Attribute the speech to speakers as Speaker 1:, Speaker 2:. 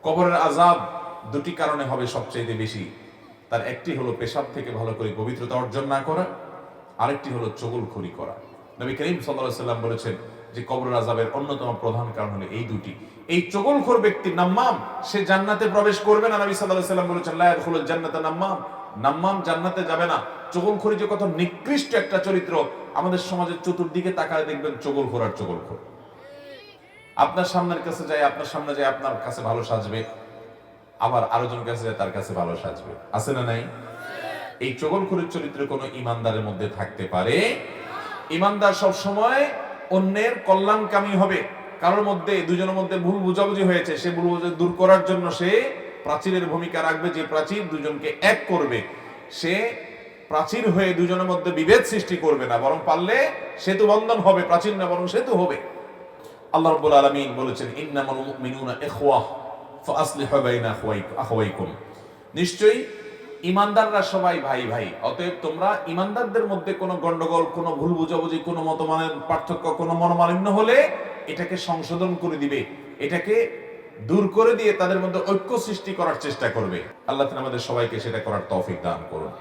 Speaker 1: কবরের আযাব দুটি কারণে হবে সবচেয়ে বেশি। তার একটি হলো পেশাব থেকে ভালো করে পবিত্রতা অর্জন না করা, আরেকটি হলো চগলখড়ি করা। নবী করিম সাল্লাল্লাহু আলাইহি সাল্লাম বলেছেন যে কবরের আযাবের অন্যতম প্রধান কারণ হলো এই দুটি। এই চগলখোর ব্যক্তি নাম্মাম, সে জান্নাতে প্রবেশ করবে না। নবী সাল্লাল্লাহু আলাইহি সাল্লাম বলেছেন লা ইয়াদখুলুল জান্নাতা নাম্মাম, নাম্মাম জান্নাতে যাবে না। চগলখড়ি যে কত নিকৃষ্ট একটা চরিত্র, আমাদের সমাজের চতুর্দিকে তাকায় দেখবেন চগলখোর আর চগলখোর। আপনার সামনের কাছে যায়, আপনার সামনে যায় আপনার কাছে ভালো সাজবে, আবার আরো জন কাছে যায় তার কাছে ভালো সাজবে, আছে না নাই? এই চগলখড়ির চরিত্র কোন ইমানদারের মধ্যে থাকতে পারে? ইমানদার সব সময় অন্যের কল্যাণকামী হবে। কারোর মধ্যে দুজনের মধ্যে ভুল বুঝাবুঝি হয়েছে, সে ভুল বুঝাবুঝি দূর করার জন্য সে প্রাচীরের ভূমিকা রাখবে, যে প্রাচীর দুজনকে এক করবে। সে প্রাচীর হয়ে দুজনের মধ্যে বিভেদ সৃষ্টি করবে না, বরং পারলে সেতু বন্ধন হবে, প্রাচীর না বরং সেতু হবে। আল্লাহ রাব্বুল আলামিন বলেছেন ইন্নামাল মুমিনুনা ইখওয়াহ ফাআসলিহু বাইনা আখওয়াইকুম, নিশ্চয়ই ইমানদাররা সবাই ভাই ভাই, অতএব তোমরা ইমানদারদের মধ্যে কোনো গন্ডগোল, কোনো ভুল বুঝাবুঝি, কোনো মতমানের পার্থক্য, কোনো মনোমালিন্য হলে এটাকে সংশোধন করে দিবে, এটাকে দূর করে দিয়ে তাদের মধ্যে ঐক্য সৃষ্টি করার চেষ্টা করবে। আল্লাহ তাআলা আমাদের সবাইকে সেটা করার তৌফিক দান করুন।